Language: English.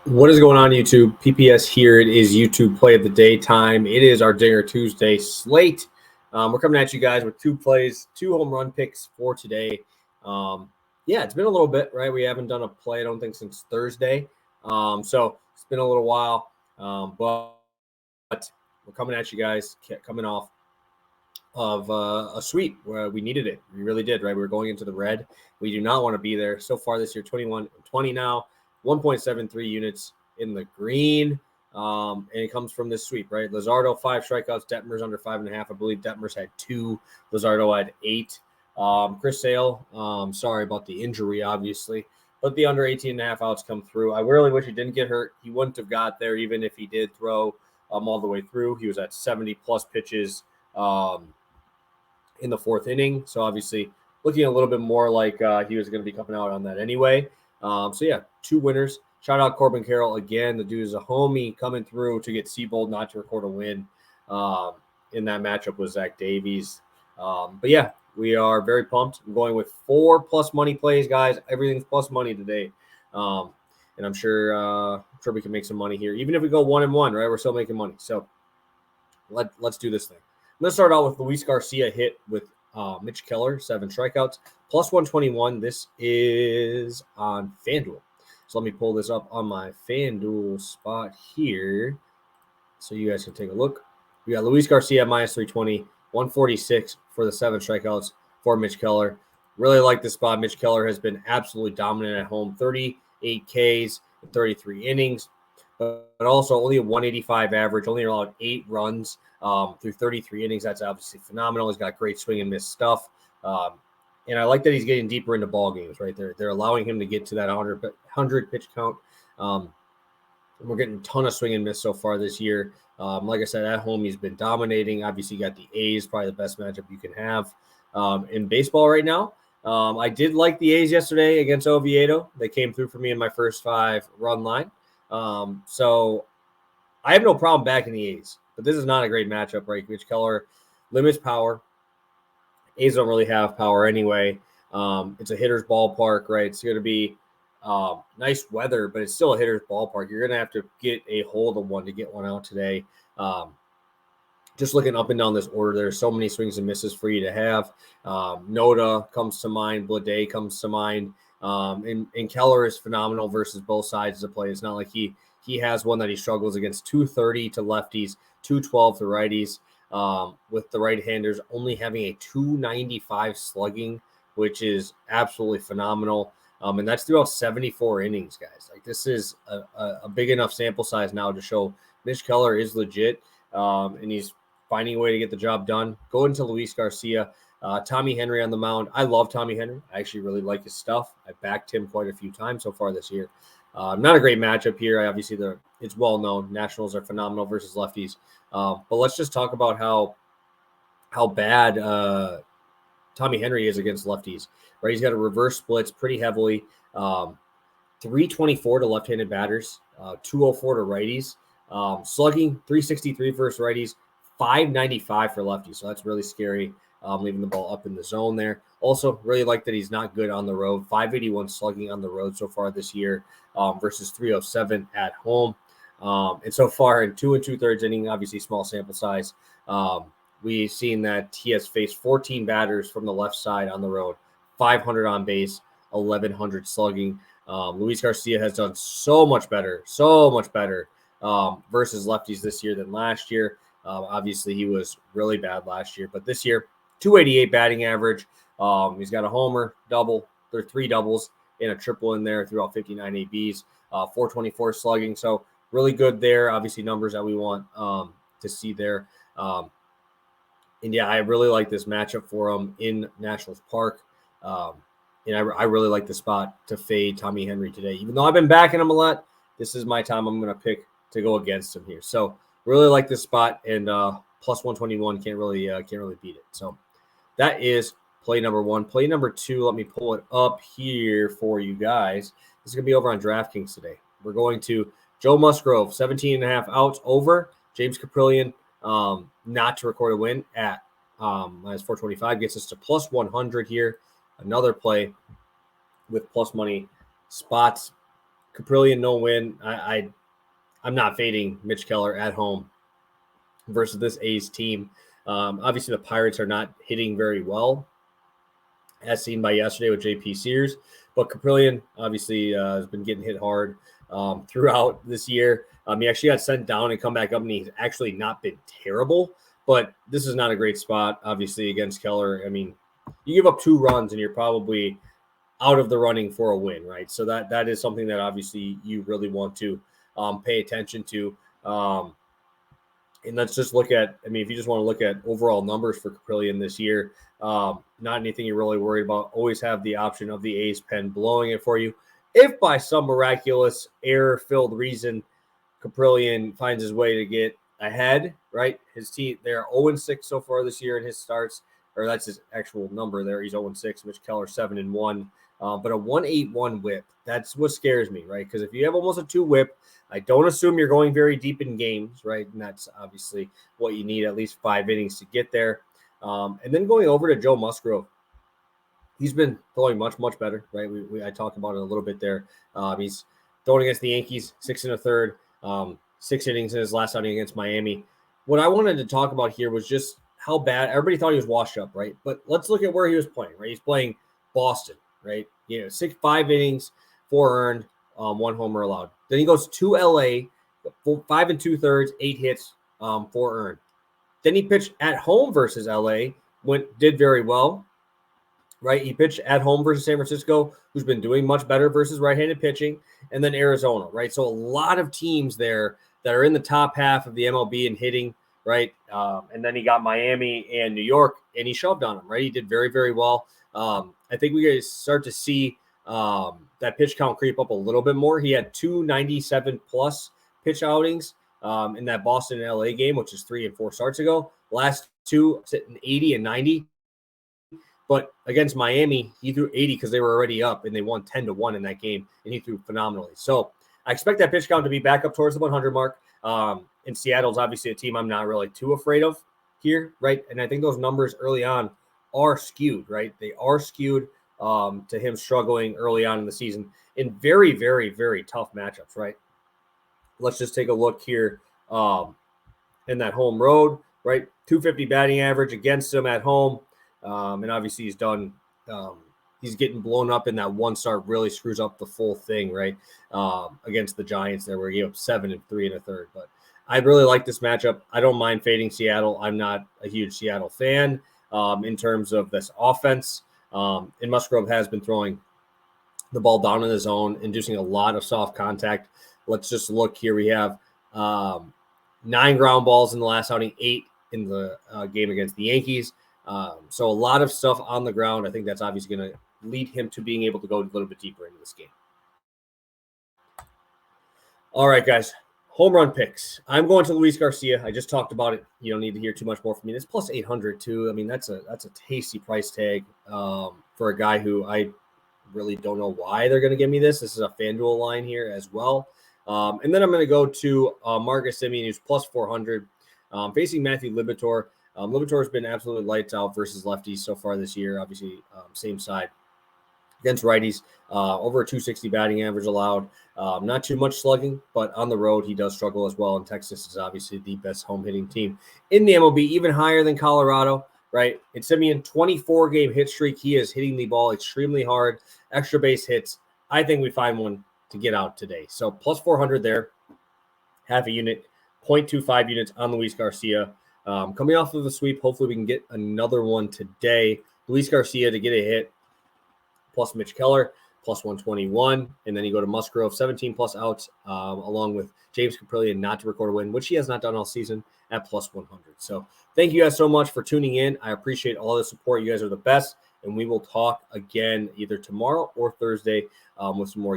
What is going on, YouTube? PPS here. It is YouTube Play of the Day time. It is our Dinger Tuesday slate. We're coming at you guys with two plays, two home run picks for today. It's been a little bit, right? We haven't done a play, I don't think, since Thursday. So it's been a little while. But we're coming at you guys, coming off of a sweep where we needed it. We really did, right? We were going into the red. We do not want to be there. So far this year, 21-20 now. 1.73 units in the green. And it comes from this sweep, right? Luzardo, 5 strikeouts. Detmer's under 5.5. I believe Detmer's had 2. Luzardo had 8. Chris Sale, sorry about the injury, obviously. But the under 18.5 outs come through. I really wish he didn't get hurt. He wouldn't have got there even if he did throw all the way through. He was at 70-plus pitches in the 4th inning. So, obviously, looking a little bit more like he was going to be coming out on that anyway. 2 winners. Shout out Corbin Carroll again. The dude is a homie coming through to get Seabold not to record a win. In that matchup with Zach Davies. We are very pumped. I'm going with 4 plus money plays, guys. Everything's plus money today. And I'm sure we can make some money here. Even if we go 1-1, right? We're still making money. So let's do this thing. Let's start out with Luis Garcia hit with Mitch Keller, 7 strikeouts, plus 121. This is on FanDuel. So let me pull this up on my FanDuel spot here so you guys can take a look. We got Luis Garcia minus 320, 146 for the 7 strikeouts for Mitch Keller. Really like this spot. Mitch Keller has been absolutely dominant at home, 38 Ks in 33 innings, but also only a 185 average, only allowed 8 runs through 33 innings. That's obviously phenomenal. He's got great swing and miss stuff. And I like that he's getting deeper into ball games, right? They're allowing him to get to that 100 pitch count. We're getting a ton of swing and miss so far this year. Like I said, at home, he's been dominating. Obviously, you got the A's, probably the best matchup you can have in baseball right now. I did like the A's yesterday against Oviedo. They came through for me in my first 5-run line. So I have no problem backing the A's, but this is not a great matchup, right? Mitch Keller limits power. A's don't really have power anyway. It's a hitter's ballpark, right? It's going to be nice weather, but it's still a hitter's ballpark. You're going to have to get a hold of one to get one out today. Just looking up and down this order, there's so many swings and misses for you to have. Noda comes to mind. Blade comes to mind. And Keller is phenomenal versus both sides of the play. It's not like he has one that he struggles against. 230 to lefties, 212 to righties. With the right-handers only having a 295 slugging, which is absolutely phenomenal. And that's throughout 74 innings, guys. Like, this is a big enough sample size now to show Mitch Keller is legit, and he's finding a way to get the job done. Go into Luis Garcia. Tommy Henry on the mound. I love Tommy Henry. I actually really like his stuff. I backed him quite a few times so far this year. Not a great matchup here. Obviously, it's well known. Nationals are phenomenal versus lefties. But let's just talk about how bad Tommy Henry is against lefties. Right, he's got a reverse splits pretty heavily. 324 to left-handed batters, 204 to righties. Slugging 363 versus righties, 595 for lefties. So that's really scary. Leaving the ball up in the zone there. Also, really like that he's not good on the road. 581 slugging on the road so far this year versus 307 at home. And so far in 2 2/3 inning, obviously small sample size, we've seen that he has faced 14 batters from the left side on the road, 500 on base, 1,100 slugging. Luis Garcia has done so much better versus lefties this year than last year. Obviously, he was really bad last year, but this year, 288 batting average. He's got a homer, double. There are 3 doubles and a triple in there throughout 59 ABs, 424 slugging. So really good there. Obviously, numbers that we want to see there. I really like this matchup for him in Nationals Park. And I really like the spot to fade Tommy Henry today. Even though I've been backing him a lot, this is my time. I'm going to pick to go against him here. So really like this spot, and plus 121 can't really beat it. So that is play number 1. Play number 2, let me pull it up here for you guys. This is going to be over on DraftKings today. We're going to Joe Musgrove, 17.5 outs over. James Caprillion, not to record a win at minus 425, gets us to plus 100 here. Another play with plus money spots Caprillion, no win. I'm not fading Mitch Keller at home versus this A's team. Obviously, the Pirates are not hitting very well, as seen by yesterday with J.P. Sears. But Caprillion obviously has been getting hit hard throughout this year. He actually got sent down and come back up, and he's actually not been terrible. But this is not a great spot, obviously, against Keller. I mean, you give up 2 runs, and you're probably out of the running for a win, right? So that is something that obviously you really want to pay attention to. And let's just look at, I mean, if you just want to look at overall numbers for Caprillion this year, not anything you're really worried about. Always have the option of the A's pen blowing it for you. If by some miraculous error-filled reason Caprillion finds his way to get ahead, right? His team, they're 0-6 so far this year in his starts, or that's his actual number there. He's 0-6, Mitch Keller 7-1. But a 1.81 whip, that's what scares me, right? Because if you have almost a 2 whip, I don't assume you're going very deep in games, right? And that's obviously what you need, at least 5 innings to get there. And then going over to Joe Musgrove, he's been throwing much, much better, right? I talked about it a little bit there. He's throwing against the Yankees, 6 1/3, 6 innings in his last outing against Miami. What I wanted to talk about here was just how bad everybody thought he was washed up, right? But let's look at where he was playing, right? He's playing Boston, right? 5 innings, 4 earned, 1 homer allowed. Then he goes to LA, 5 2/3, 8 hits, 4 earned. Then he pitched at home versus LA, did very well, right? He pitched at home versus San Francisco, who's been doing much better versus right-handed pitching, and then Arizona, right? So a lot of teams there that are in the top half of the MLB and hitting, right? And then he got Miami and New York, and he shoved on them, right? He did very, very well. I think we guys start to see that pitch count creep up a little bit more. He had 297 plus pitch outings in that Boston and LA game, which is 3 and 4 starts ago. Last 2 sitting 80 and 90. But against Miami, he threw 80 because they were already up and they won 10-1 in that game, and he threw phenomenally. So I expect that pitch count to be back up towards the 100 mark. And Seattle's obviously a team I'm not really too afraid of here, right? And I think those numbers early on are skewed, right? They are skewed to him struggling early on in the season in very, very, very tough matchups, right? Let's just take a look here in that home road, right? 250 batting average against him at home. And obviously he's done he's getting blown up in that 1 start, really screws up the full thing, right? Against the Giants there, where he gave up 7 and 3 1/3. But I really like this matchup. I don't mind fading Seattle. I'm not a huge Seattle fan in terms of this offense. And Musgrove has been throwing the ball down in the zone, inducing a lot of soft contact. Let's just look here. We have 9 ground balls in the last outing, 8 in the game against the Yankees. So a lot of stuff on the ground. I think that's obviously going to lead him to being able to go a little bit deeper into this game. All right, guys. Home run picks. I'm going to Luis Garcia. I just talked about it. You don't need to hear too much more from me. It's plus 800 too. I mean, that's a tasty price tag for a guy who I really don't know why they're going to give me this. This is a FanDuel line here as well. And then I'm going to go to Marcus Semien, who's plus 400, facing Matthew Liberatore. Liberatore's been absolutely lights out versus lefties so far this year. Obviously, same side against righties. Over a 260 batting average allowed. Not too much slugging, but on the road, he does struggle as well. And Texas is obviously the best home hitting team in the MLB, even higher than Colorado, right? And Semien, 24-game hit streak. He is hitting the ball extremely hard. Extra base hits. I think we find one to get out today. So plus 400 there. Half a unit, 0.25 units on Luis Garcia. Coming off of a sweep, hopefully we can get another one today. Luis Garcia to get a hit, plus Mitch Keller, plus 121. And then you go to Musgrove, 17 plus outs, along with James Caprillion not to record a win, which he has not done all season, at plus 100. So thank you guys so much for tuning in. I appreciate all the support. You guys are the best. And we will talk again either tomorrow or Thursday with some more